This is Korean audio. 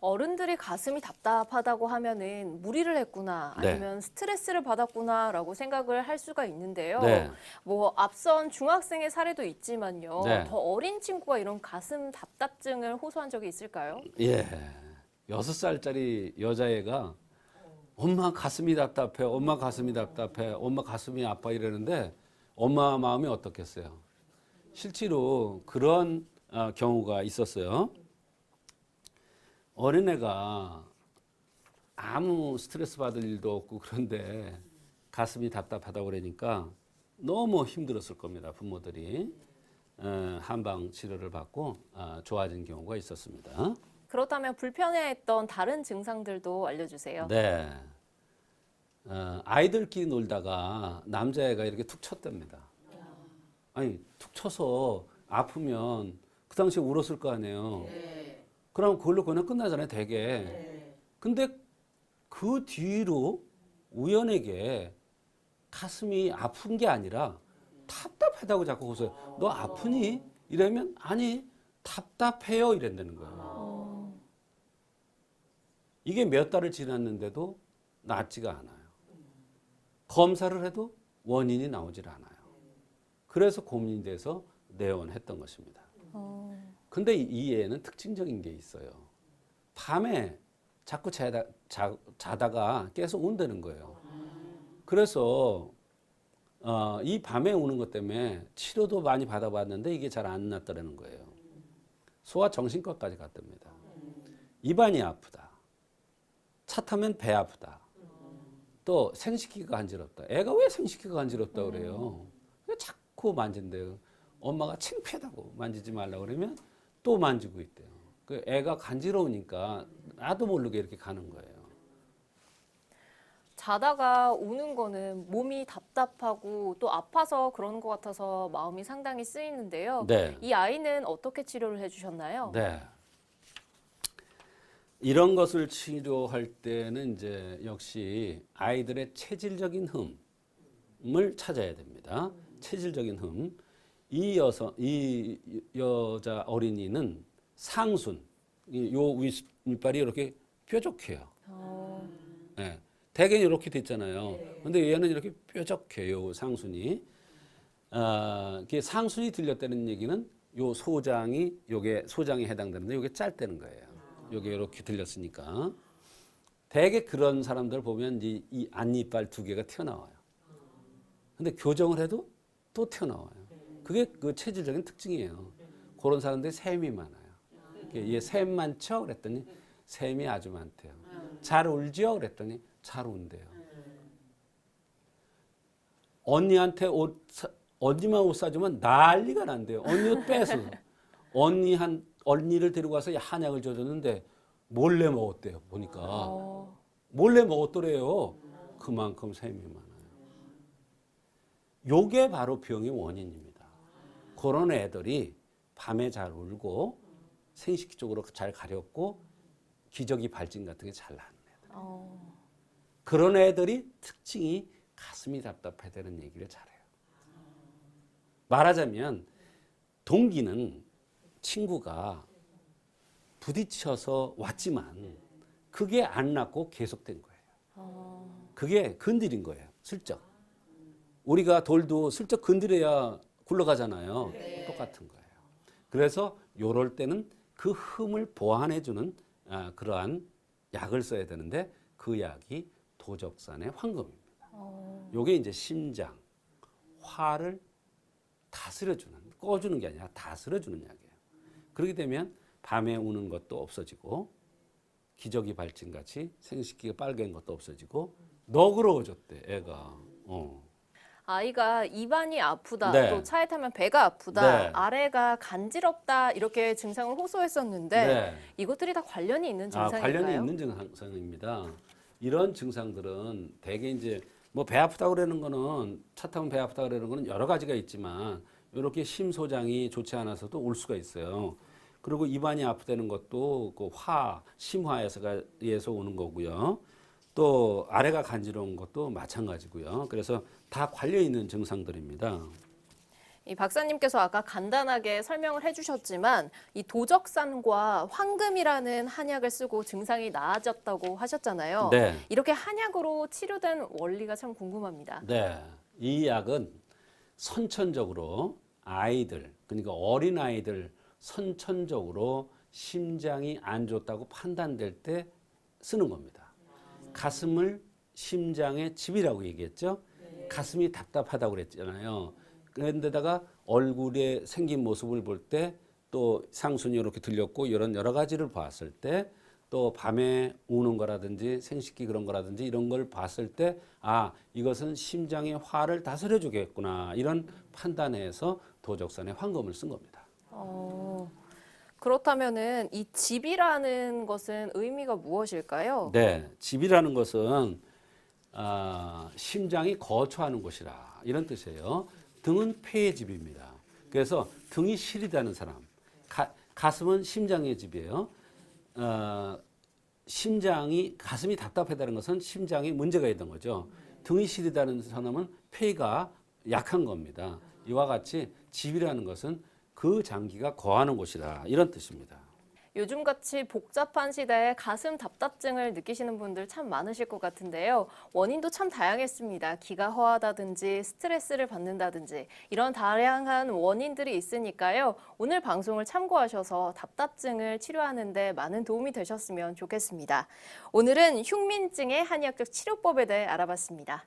어른들이 가슴이 답답하다고 하면은 무리를 했구나 아니면 스트레스를 받았구나라고 생각을 할 수가 있는데요. 네. 뭐 앞선 중학생의 사례도 있지만요. 네. 더 어린 친구가 이런 가슴 답답증을 호소한 적이 있을까요? 예. 6살짜리 여자애가 엄마 가슴이 답답해, 엄마 가슴이 답답해, 엄마 가슴이 아파 이러는데 엄마 마음이 어떻겠어요? 실제로 그런 경우가 있었어요. 어린애가 아무 스트레스 받을 일도 없고 그런데 가슴이 답답하다고 그러니까 너무 힘들었을 겁니다. 부모들이 한방 치료를 받고 좋아진 경우가 있었습니다. 그렇다면 불편해했던 다른 증상들도 알려주세요. 네. 아이들끼리 놀다가 남자애가 이렇게 툭 쳤답니다. 아니, 툭 쳐서 아프면 그 당시에 울었을 거 아니에요. 그럼 그걸로 그냥 끝나잖아요, 되게. 근데 그 뒤로 우연하게 가슴이 아픈 게 아니라 답답하다고 자꾸 그러세요. 너 아프니? 이러면 아니, 답답해요. 이랬다는 거예요. 이게 몇 달을 지났는데도 낫지가 않아요. 검사를 해도 원인이 나오질 않아요. 그래서 고민이 돼서 내원했던 것입니다. 근데 이 애는 특징적인 게 있어요. 밤에 자꾸 자다가 계속 운다는 거예요. 그래서 이 밤에 우는 것 때문에 치료도 많이 받아봤는데 이게 잘 안 낫더라는 거예요. 소아정신과까지 갔답니다. 입안이 아프다. 차 타면 배 아프다. 또 생식기가 간지럽다. 애가 왜 생식기가 간지럽다 그래요? 왜 자꾸 만진대요. 엄마가 창피하다고 만지지 말라고 그러면 또 만지고 있대요. 그 애가 간지러우니까 나도 모르게 이렇게 가는 거예요. 자다가 우는 거는 몸이 답답하고 또 아파서 그러는 것 같아서 마음이 상당히 쓰이는데요. 네. 이 아이는 어떻게 치료를 해주셨나요? 네. 이런 것을 치료할 때는 이제 역시 아이들의 체질적인 흠을 찾아야 됩니다. 체질적인 흠. 이 여자 어린이는 상순, 요 윗발이 이렇게 뾰족해요. 네. 대개 이렇게 됐잖아요. 근데 얘는 이렇게 뾰족해요, 상순이. 이게 상순이 들렸다는 얘기는 요 소장이, 요게 소장에 해당되는데 요게 짧다는 거예요. 요게 이렇게 들렸으니까. 대개 그런 사람들 보면 이 안이빨 2개가 튀어나와요. 근데 교정을 해도 또 튀어나와요. 그게 그 체질적인 특징이에요. 그런 사람들이 샘이 많아요. 얘 샘 많죠? 그랬더니 샘이 아주 많대요. 잘 울죠? 그랬더니 잘 운대요. 언니한테 언니만 옷 사주면 난리가 난대요. 언니 옷 뺏어. 언니를 데리고 가서 한약을 줘줬는데 몰래 먹었대요. 보니까. 몰래 먹었더래요. 그만큼 샘이 많아요. 요게 바로 병의 원인입니다. 그런 애들이 밤에 잘 울고 생식기 쪽으로 잘 가렵고 기저귀 발진 같은 게 잘 나는 애들. 그런 애들이 특징이 가슴이 답답하다는 얘기를 잘해요. 말하자면 동기는 친구가 부딪혀서 왔지만 그게 안 낫고 계속된 거예요. 그게 건드린 거예요. 슬쩍. 우리가 돌도 슬쩍 건드려야 굴러가잖아요. 똑같은 거예요. 그래서 요럴 때는 그 흠을 보완해주는 그러한 약을 써야 되는데 그 약이 도적산의 황금입니다. 요게 이제 심장, 화를 다스려주는, 꺼주는 게 아니라 다스려주는 약이에요. 그렇게 되면 밤에 우는 것도 없어지고 기저귀 발진 같이 생식기가 빨개진 것도 없어지고 너그러워졌대, 애가. 아이가 입안이 아프다, 네. 또 차에 타면 배가 아프다, 네. 아래가 간지럽다 이렇게 증상을 호소했었는데 네. 이것들이 다 관련이 있는 증상일까요? 관련이 있는 증상입니다. 이런 증상들은 대개 이제 뭐 배 아프다 그러는 거는 차 타면 배 아프다 그러는 거는 여러 가지가 있지만 이렇게 심소장이 좋지 않아서도 올 수가 있어요. 그리고 입안이 아프다는 것도 그 심화에서 오는 거고요. 또 아래가 간지러운 것도 마찬가지고요. 그래서 다 관련 있는 증상들입니다. 이 박사님께서 아까 간단하게 설명을 해주셨지만 이 도적산과 황금이라는 한약을 쓰고 증상이 나아졌다고 하셨잖아요. 네. 이렇게 한약으로 치료된 원리가 참 궁금합니다. 네. 이 약은 선천적으로 아이들, 그러니까 어린 아이들 선천적으로 심장이 안 좋다고 판단될 때 쓰는 겁니다. 가슴을 심장의 집이라고 얘기했죠. 가슴이 답답하다고 그랬잖아요. 그런데다가 얼굴에 생긴 모습을 볼 때 또 상순이 이렇게 들렸고 이런 여러 가지를 봤을 때 또 밤에 우는 거라든지 생식기 그런 거라든지 이런 걸 봤을 때 아, 이것은 심장의 화를 다스려 주겠구나 이런 판단해서 도적산에 황금을 쓴 겁니다. 그렇다면은 이 집이라는 것은 의미가 무엇일까요? 네, 집이라는 것은 심장이 거처하는 곳이라 이런 뜻이에요. 등은 폐의 집입니다. 그래서 등이 시리다는 사람, 가슴은 심장의 집이에요. 가슴이 답답하다는 것은 심장에 문제가 있는 거죠. 등이 시리다는 사람은 폐가 약한 겁니다. 이와 같이 집이라는 것은 그 장기가 거하는 곳이다 이런 뜻입니다. 요즘같이 복잡한 시대에 가슴 답답증을 느끼시는 분들 참 많으실 것 같은데요. 원인도 참 다양했습니다. 기가 허하다든지 스트레스를 받는다든지 이런 다양한 원인들이 있으니까요. 오늘 방송을 참고하셔서 답답증을 치료하는 데 많은 도움이 되셨으면 좋겠습니다. 오늘은 흉민증의 한의학적 치료법에 대해 알아봤습니다.